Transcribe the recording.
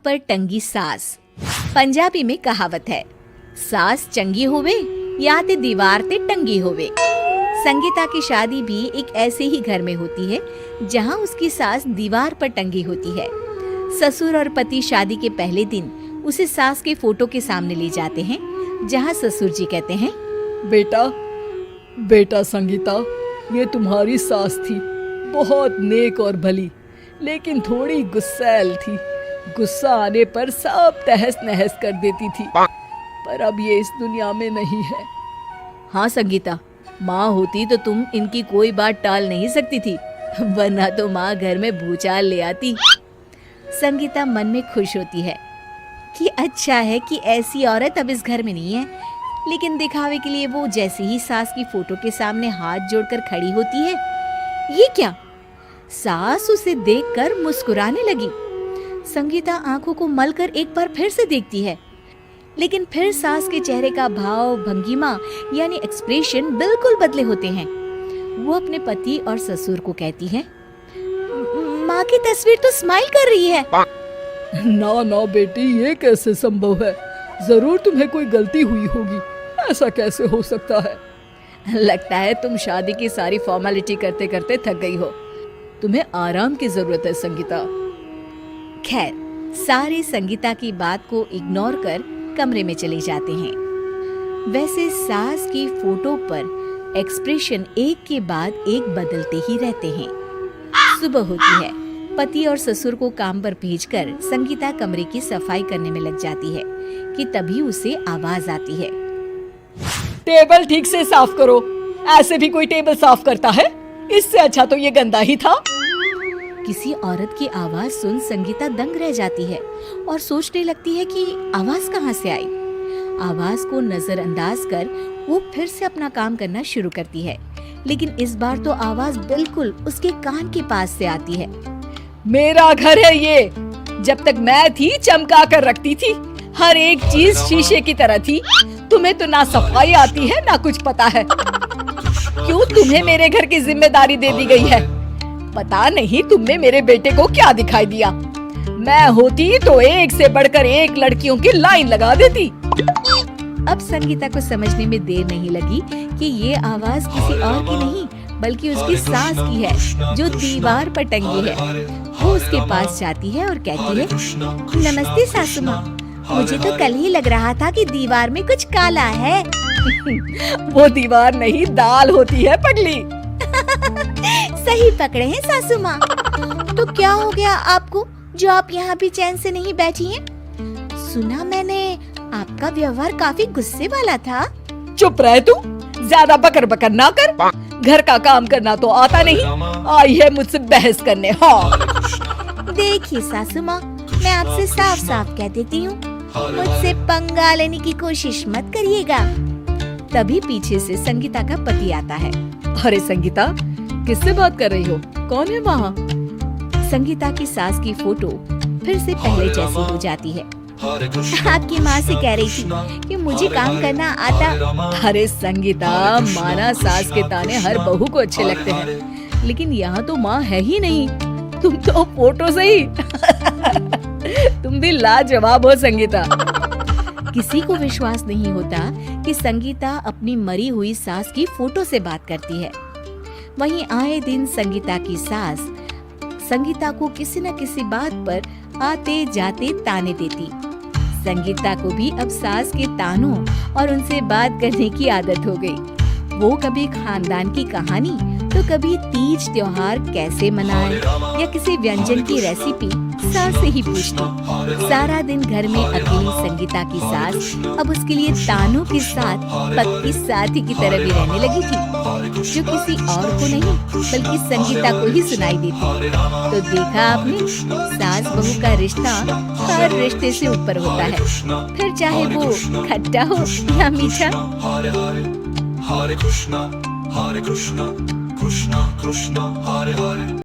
पर टंगी सास। पंजाबी में कहावत है, सास चंगी होवे या ते दीवार ते टंगी होवे। संगीता की शादी भी एक ऐसे ही घर में होती है जहां उसकी सास दीवार पर टंगी होती है। ससुर और पति शादी के पहले दिन उसे सास के फोटो के सामने ले जाते हैं, जहां ससुर जी कहते हैं, बेटा संगीता, ये तुम्हारी सास थी, बहुत नेक और भली, लेकिन थोड़ी गुस्सैल थी। गुस्सा आने पर सब तहस नहस कर देती थी, पर अब ये इस दुनिया में नहीं है। हाँ संगीता, माँ होती तो तुम इनकी कोई बात टाल नहीं सकती थी, वरना तो माँ घर में भूचाल ले आती। संगीता मन में खुश होती है कि अच्छा है कि ऐसी औरत अब इस घर में नहीं है, लेकिन दिखावे के लिए वो जैसे ही सास की फोटो के सामने हाथ जोड़कर खड़ी होती है, ये क्या? सास उसे देखकर मुस्कुराने लगी। संगीता आंखों को मलकर एक बार फिर से देखती है, लेकिन फिर सास के चेहरे का भाव, भंगिमा यानी एक्सप्रेशन बिल्कुल बदले होते हैं। वो अपने पति और ससुर को कहती है, माँ की तस्वीर तो स्माइल कर रही है। ना बेटी, ये कैसे संभव है? जरूर तुम्हें कोई गलती हुई होगी, ऐसा कैसे हो सकता है? लगता है तुम शादी की सारी फॉर्मेलिटी करते करते थक गई हो, तुम्हें आराम की जरूरत है संगीता। खैर, सारे संगीता की बात को इग्नोर कर कमरे में चले जाते हैं। वैसे सास की फोटो पर एक्सप्रेशन एक के बाद एक बदलते ही रहते हैं। सुबह होती है, पति और ससुर को काम पर भेजकर संगीता कमरे की सफाई करने में लग जाती है कि तभी उसे आवाज आती है, टेबल ठीक से साफ करो। ऐसे भी कोई टेबल साफ करता है? इससे अच्छा तो ये गंदा ही था। किसी औरत की आवाज सुन संगीता दंग रह जाती है और सोचने लगती है कि आवाज कहाँ से आई। आवाज को नजरअंदाज कर वो फिर से अपना काम करना शुरू करती है, लेकिन इस बार तो आवाज बिल्कुल उसके कान के पास से आती है। मेरा घर है ये, जब तक मैं थी चमका कर रखती थी, हर एक चीज शीशे की तरह थी। तुम्हें तो ना सफाई आती है ना कुछ पता है। क्यों तुम्हें मेरे घर की जिम्मेदारी दे दी गई है? पता नहीं तुमने मेरे बेटे को क्या दिखाई दिया। मैं होती तो एक से बढ़कर एक लड़कियों की लाइन लगा देती। अब संगीता को समझने में देर नहीं लगी कि ये आवाज किसी और की नहीं बल्कि उसकी सास की है, जो दीवार पर टंगी है। वो उसके पास जाती है और कहती है, नमस्ते सासू माँ, मुझे तो कल ही लग रहा था कि दीवार में कुछ काला है। वो दीवार नहीं, दाल होती है पगली। सही पकड़े हैं सासू माँ। तो क्या हो गया आपको जो आप यहाँ भी चैन से नहीं बैठी हैं? सुना मैंने आपका व्यवहार काफी गुस्से वाला था। चुप रह तू, ज्यादा बकर बकर ना कर। घर का काम करना तो आता नहीं, आई है मुझसे बहस करने। हाँ देखिए सासू माँ, मैं आपसे साफ साफ कह देती हूँ, मुझसे पंगा लेने की कोशिश मत करिएगा। तभी पीछे से संगीता का पति आता है। अरे संगीता, किससे बात कर रही हो? कौन है वहाँ? संगीता की सास की फोटो फिर से पहले जैसी हो जाती है। आपकी माँ से कह रही थी कि मुझे काम करना आता। अरे संगीता, माना सास के ताने हर बहू को अच्छे लगते हैं, लेकिन यहाँ तो माँ है ही नहीं, तुम तो फोटो से ही। तुम भी लाजवाब हो संगीता। किसी को विश्वास नहीं होता कि संगीता अपनी मरी हुई सास की फोटो से बात करती है। वहीं आए दिन संगीता की सास संगीता को किसी न किसी बात पर आते जाते ताने देती। संगीता को भी अब सास के तानों और उनसे बात करने की आदत हो गई। वो कभी खानदान की कहानी तो कभी तीज त्योहार कैसे मनाए या किसी व्यंजन की रेसिपी सास से ही पूछती। सारा दिन घर में अकेली संगीता की सास अब उसके लिए तानों के साथ पक्की साथी की तरह भी रहने लगी थी, जो किसी और को नहीं बल्कि संगीता को ही सुनाई देती। तो देखा आपने, सास बहू का रिश्ता हर रिश्ते से ऊपर होता है, फिर चाहे वो खट्टा हो या मीठा। हरे कृष्णा कृष्णा कृष्णा हरे हरे।